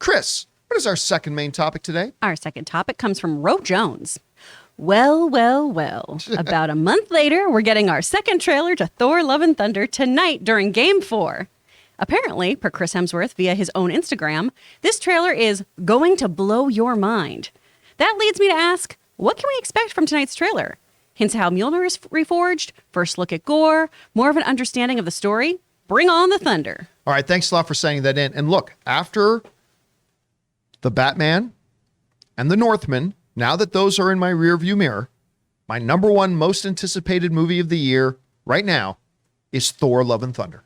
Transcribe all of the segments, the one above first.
Chris, what is our second main topic today? Our second topic comes from Ro Jones. Well. About a month later, we're getting our second trailer to Thor Love and Thunder tonight during Game 4. Apparently, per Chris Hemsworth via his own Instagram, this trailer is going to blow your mind. That leads me to ask, what can we expect from tonight's trailer? Hints how Mjolnir is reforged, first look at Gore, more of an understanding of the story. Bring on the thunder. All right, thanks a lot for sending that in. And look, after the Batman and the Northman, now that those are in my rearview mirror, my number one most anticipated movie of the year right now is Thor Love and Thunder.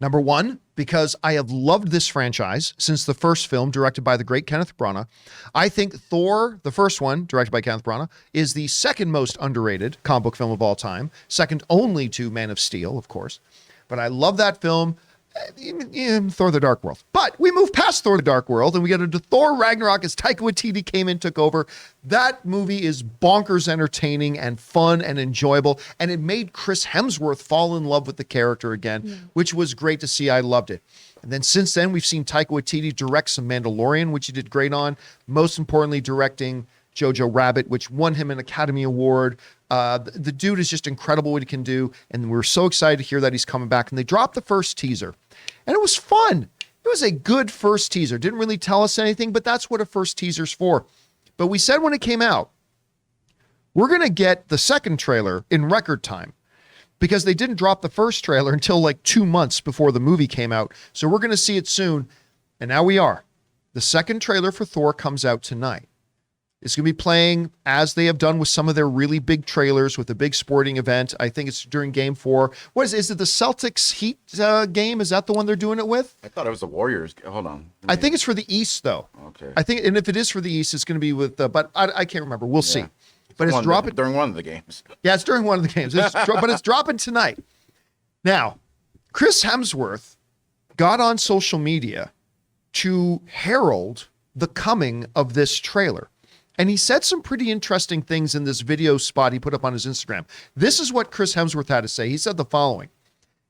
Number one, because I have loved this franchise since the first film directed by the great Kenneth Branagh. I think Thor, the first one, directed by Kenneth Branagh, is the second most underrated comic book film of all time, second only to Man of Steel, of course. But I love that film. Thor the Dark World. But we moved past Thor the Dark World and we get into Thor Ragnarok as Taika Waititi came in, took over. That movie is bonkers entertaining and fun and enjoyable. And it made Chris Hemsworth fall in love with the character again, which was great to see. I loved it. And then since then, we've seen Taika Waititi direct some Mandalorian, which he did great on. Most importantly, directing Jojo Rabbit, which won him an Academy Award. The dude is just incredible what he can do. And we're so excited to hear that he's coming back. And they dropped the first teaser. And it was fun. It was a good first teaser. Didn't really tell us anything, but that's what a first teaser's for. But we said when it came out, we're going to get the second trailer in record time because they didn't drop the first trailer until like 2 months before the movie came out. So we're going to see it soon. And now we are. The second trailer for Thor comes out tonight. It's going to be playing as they have done with some of their really big trailers with a big sporting event. I think it's during Game 4. What is it the Celtics Heat game? Is that the one they're doing it with? I thought it was the Warriors. Hold on. I think it's for the East, though. Okay. I think, and if it is for the East, it's going to be with, but I can't remember. We'll see. But it's dropping. During one of the games. Yeah, it's during one of the games. But it's dropping tonight. Now, Chris Hemsworth got on social media to herald the coming of this trailer. And he said some pretty interesting things in this video spot he put up on his Instagram. This is what Chris Hemsworth had to say. He said the following.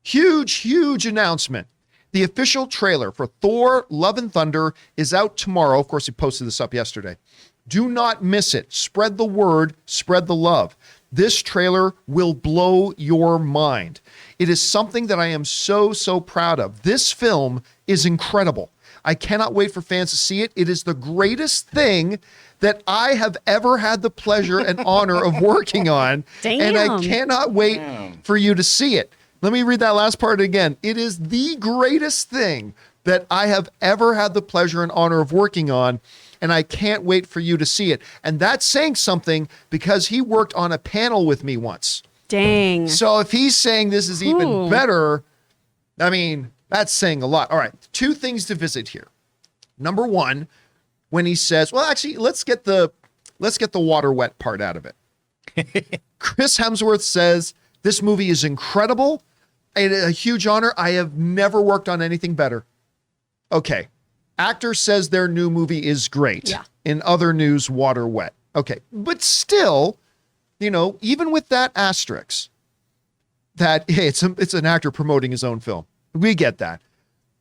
Huge announcement. The official trailer for Thor Love and Thunder is out tomorrow. Of course, he posted this up yesterday. Do not miss it. Spread the word, spread the love. This trailer will blow your mind. It is something that I am so proud of. This film is incredible. I cannot wait for fans to see it. It is the greatest thing that I have ever had the pleasure and honor of working on. Damn. And I cannot wait for you to see it. Let me read that last part again. It is the greatest thing that I have ever had the pleasure and honor of working on. And I can't wait for you to see it. And that's saying something because he worked on a panel with me once. Dang. So if he's saying this is even better, I mean, that's saying a lot. All right, 2 things to visit here. Number one, when he says, well, actually, let's get the water wet part out of it. Chris Hemsworth says, this movie is incredible. A huge honor. I have never worked on anything better. Okay. Actor says their new movie is great. Yeah. In other news, water wet. Okay. But still, even with that asterisk, that, hey, it's an actor promoting his own film. We get that.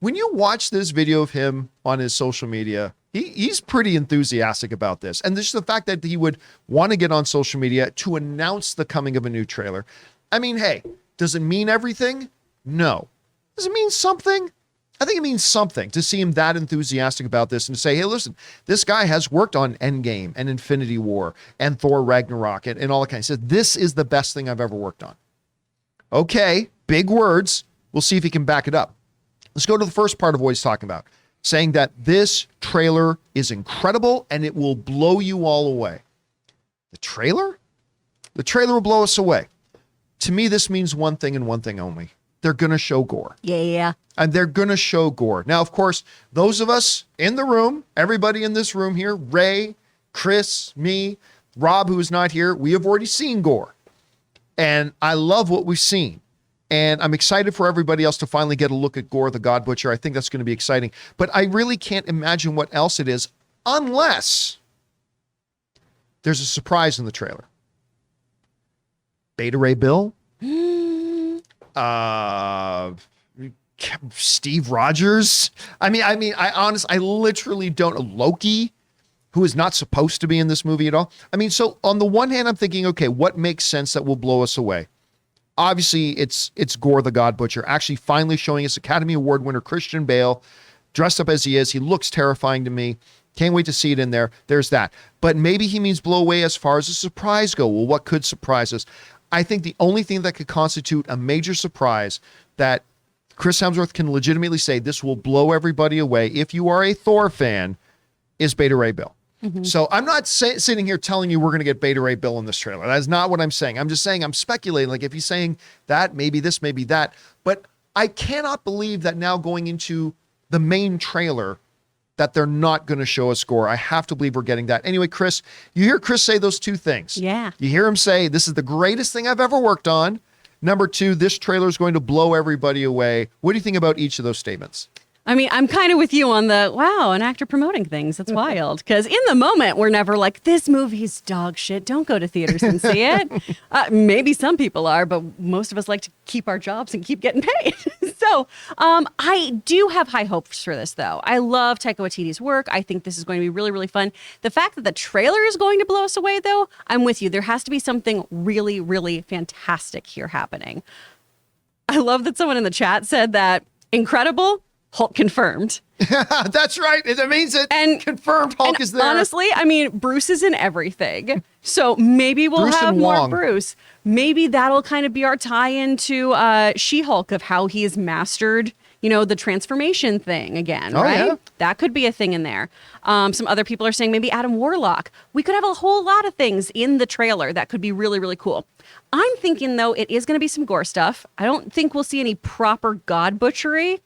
When you watch this video of him on his social media, he's pretty enthusiastic about this. And just the fact that he would want to get on social media to announce the coming of a new trailer. I mean, hey, does it mean everything? No. Does it mean something? I think it means something to see him that enthusiastic about this and to say, hey, listen, this guy has worked on Endgame and Infinity War and Thor Ragnarok and all that kind of stuff. This is the best thing I've ever worked on. Okay, big words. We'll see if he can back it up. Let's go to the first part of what he's talking about, saying that this trailer is incredible and it will blow you all away. The trailer? The trailer will blow us away. To me, this means one thing and one thing only. They're going to show gore. Yeah. And they're going to show gore. Now, of course, those of us in the room, everybody in this room here, Ray, Chris, me, Rob, who is not here, we have already seen gore. And I love what we've seen. And I'm excited for everybody else to finally get a look at Gore the God Butcher. I think that's going to be exciting. But I really can't imagine what else it is unless there's a surprise in the trailer. Beta Ray Bill? Steve Rogers. I literally don't know. Loki, who is not supposed to be in this movie at all. I mean, so on the one hand, I'm thinking, okay, what makes sense that will blow us away? Obviously, it's Gore the God Butcher actually finally showing us Academy Award winner Christian Bale, dressed up as he is. He looks terrifying to me. Can't wait to see it in there. There's that. But maybe he means blow away as far as a surprise go. Well, what could surprise us? I think the only thing that could constitute a major surprise that Chris Hemsworth can legitimately say this will blow everybody away if you are a Thor fan is Beta Ray Bill. So I'm not sitting here telling you we're going to get Beta Ray Bill in this trailer. That is not what I'm saying. I'm just saying I'm speculating. Like if he's saying that, maybe this, maybe that. But I cannot believe that now going into the main trailer that they're not going to show a score. I have to believe we're getting that. Anyway, Chris, you hear Chris say those two things. Yeah. You hear him say, this is the greatest thing I've ever worked on. Number two, this trailer is going to blow everybody away. What do you think about each of those statements? I mean, I'm kind of with you on the, wow, an actor promoting things. That's wild. Because in the moment, we're never like, this movie's dog shit. Don't go to theaters and see it. Maybe some people are, but most of us like to keep our jobs and keep getting paid. So I do have high hopes for this, though. I love Taika Waititi's work. I think this is going to be really, really fun. The fact that the trailer is going to blow us away, though, I'm with you. There has to be something really, really fantastic here happening. I love that someone in the chat said that incredible, Hulk confirmed. That's right. That means it. And confirmed Hulk is there. Honestly, I mean, Bruce is in everything. So maybe we'll Bruce have and more Wong. Bruce. Maybe that'll kind of be our tie-in to She-Hulk of how he has mastered, the transformation thing again, right? Yeah. That could be a thing in there. Some other people are saying maybe Adam Warlock. We could have a whole lot of things in the trailer that could be really, really cool. I'm thinking, though, it is going to be some gore stuff. I don't think we'll see any proper god butchery.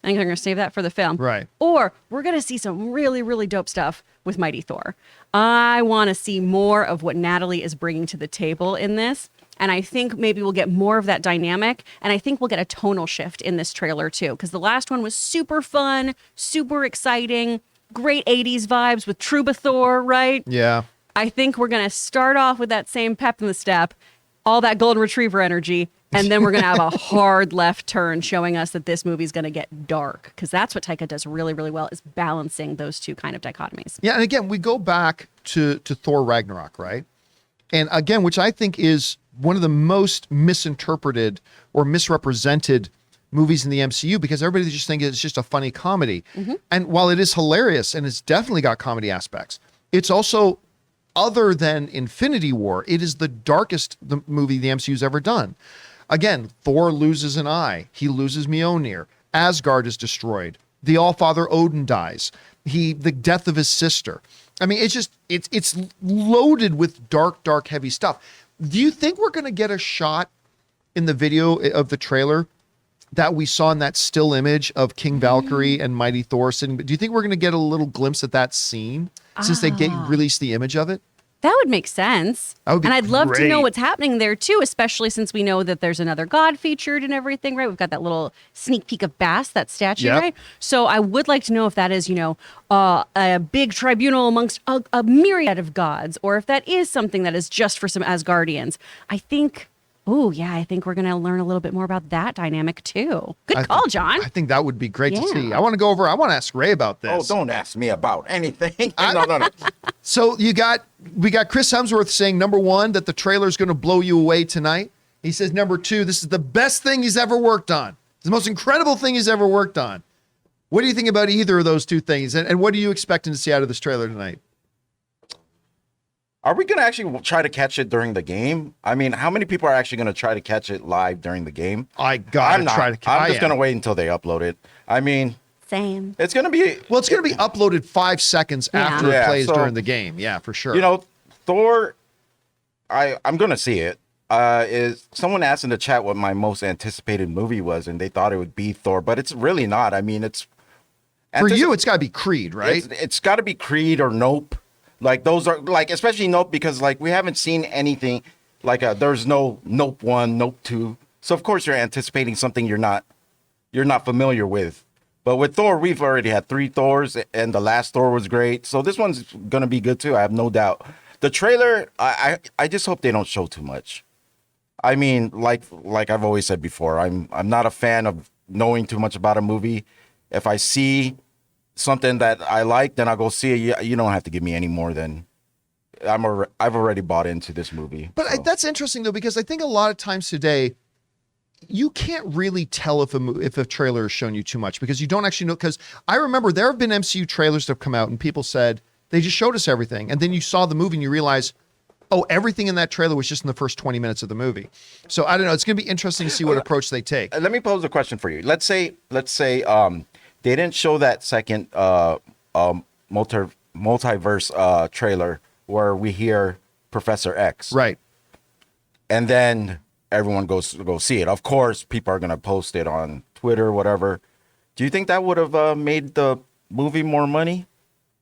I think they're going to save that for the film. Right. Or we're going to see some really, really dope stuff with Mighty Thor. I want to see more of what Natalie is bringing to the table in this. And I think maybe we'll get more of that dynamic. And I think we'll get a tonal shift in this trailer, too. Because the last one was super fun, super exciting, great 80s vibes with Troubadour, right? Yeah. I think we're going to start off with that same pep in the step, all that golden retriever energy. And then we're going to have a hard left turn showing us that this movie is going to get dark, because that's what Taika does really, really well, is balancing those two kind of dichotomies. Yeah. And again, we go back to Thor Ragnarok, right? And again, which I think is one of the most misinterpreted or misrepresented movies in the MCU, because everybody just thinks it's just a funny comedy. And while it is hilarious and it's definitely got comedy aspects, it's also, other than Infinity War, it is the darkest movie the MCU's ever done. Again, Thor loses an eye. He loses Mjolnir. Asgard is destroyed. The All-Father Odin dies. The death of his sister. I mean, it's loaded with dark, heavy stuff. Do you think we're going to get a shot in the video of the trailer that we saw in that still image of King Valkyrie and Mighty Thor sitting? Do you think we're going to get a little glimpse at that scene since they released the image of it? That would make sense. That would be and I'd love to know great. what's happening there, too, especially since we know that there's another god featured and everything, right? We've got that little sneak peek of Bast, that statue, Yep. right? So I would like to know if that is, a big tribunal amongst a myriad of gods, or if that is something that is just for some Asgardians. I think we're going to learn a little bit more about that dynamic, too. Good call, John. I think that would be great to Yeah. see. I want to ask Ray about Oh, this. don't ask me about anything. No. So we got Chris Hemsworth saying, number one, that the trailer is going to blow you away tonight. He says, number two, this is the best thing he's ever worked on. It's the most incredible thing he's ever worked on. What do you think about either of those two things? And what are you expecting to see out of this trailer tonight? Are we going to actually try to catch it during the game? I mean, how many people are actually going to try to catch it live during the game? I'm just going to wait until they upload it. I mean, Same. it's going to be... Well, it's going to be uploaded 5 seconds after it Yeah, plays so- during the game. Yeah, for sure. Thor, I'm going to see it. Is someone asked in the chat what my most anticipated movie was, and they thought it would be Thor, but it's really not. I mean, it's... For you, it's got to be Creed, right? It's got to be Creed or Nope. Like, those are, like, especially Nope, because, like, we haven't seen anything, like, there's no Nope 1, Nope 2. So, of course, you're anticipating something you're not familiar with. But with Thor, we've already had 3 Thors, and the last Thor was great. So this one's going to be good, too. I have no doubt. The trailer, I just hope they don't show too much. I mean, like I've always said before, I'm not a fan of knowing too much about a movie. If I see something that I like, then I'll go see it. You don't have to give me any more than I've already bought into this movie. But so. that's interesting though, because I think a lot of times today, you can't really tell if a trailer has shown you too much because you don't actually know. Because I remember there have been MCU trailers that have come out and people said they just showed us everything, and then you saw the movie and you realize, oh, everything in that trailer was just in the first 20 minutes of the movie. So I don't know. It's going to be interesting to see what approach they take. Let me pose a question for you. Let's say they didn't show that second multiverse trailer where we hear Professor X. Right. And then everyone goes to go see it. Of course, people are going to post it on Twitter or whatever. Do you think that would have made the movie more money?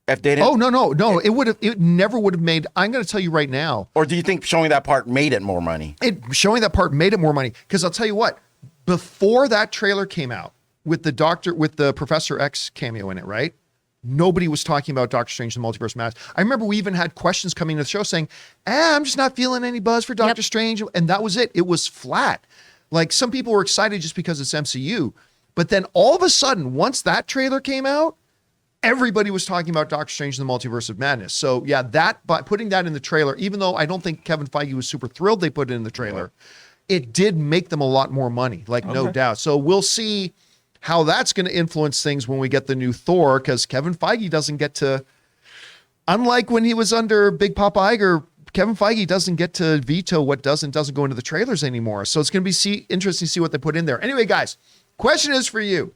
If they didn't? Oh, no. It never would have made, I'm going to tell you right now. Or do you think showing that part made it more money? Showing that part made it more money. Because I'll tell you what, before that trailer came out with the Professor X cameo in it, right? Nobody was talking about Doctor Strange and the Multiverse of Madness. I remember we even had questions coming to the show saying, I'm just not feeling any buzz for Doctor Strange. And that was it. It was flat. Like some people were excited just because it's MCU. But then all of a sudden, once that trailer came out, everybody was talking about Doctor Strange and the Multiverse of Madness. So yeah, by putting that in the trailer, even though I don't think Kevin Feige was super thrilled they put it in the trailer, it did make them a lot more money, no doubt. So we'll see how that's going to influence things when we get the new Thor, because Kevin Feige doesn't get to, unlike when he was under Big Papa Iger, Kevin Feige doesn't get to veto what doesn't go into the trailers anymore. So it's going to be interesting to see what they put in there. Anyway, guys, question is for you.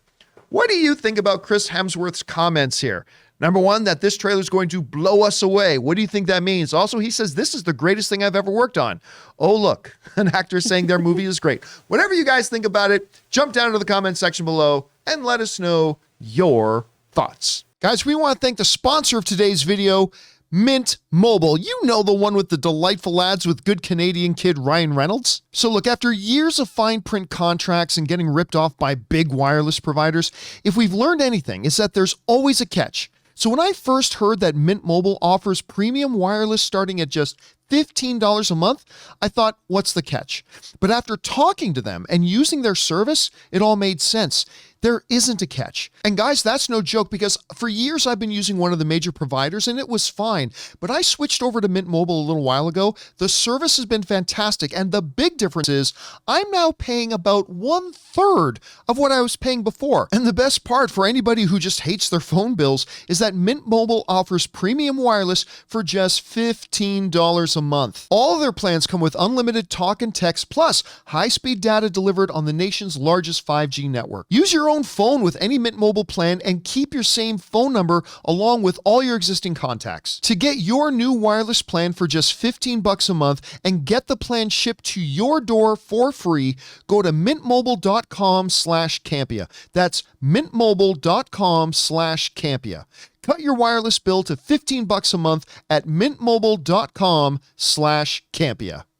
What do you think about Chris Hemsworth's comments here? Number one, that this trailer is going to blow us away. What do you think that means? Also, he says, this is the greatest thing I've ever worked on. Oh, look, an actor saying their movie is great. Whatever you guys think about it, jump down to the comment section below and let us know your thoughts. Guys, we want to thank the sponsor of today's video, Mint Mobile. You know, the one with the delightful ads with good Canadian kid Ryan Reynolds. So look, after years of fine print contracts and getting ripped off by big wireless providers, if we've learned anything, it's that there's always a catch. So when I first heard that Mint Mobile offers premium wireless starting at just $15 a month, I thought, what's the catch? But after talking to them and using their service, it all made sense. There isn't a catch. And guys, that's no joke, because for years I've been using one of the major providers and it was fine. But I switched over to Mint Mobile a little while ago. The service has been fantastic. And the big difference is I'm now paying about 1/3 of what I was paying before. And the best part for anybody who just hates their phone bills is that Mint Mobile offers premium wireless for just $15 a month. All of their plans come with unlimited talk and text plus high-speed data delivered on the nation's largest 5G network. Use your own phone with any Mint Mobile plan and keep your same phone number along with all your existing contacts. To get your new wireless plan for just $15 a month and get the plan shipped to your door for free, go to mintmobile.com/Campea. That's mintmobile.com/Campea. Cut your wireless bill to $15 a month at mintmobile.com/Campea.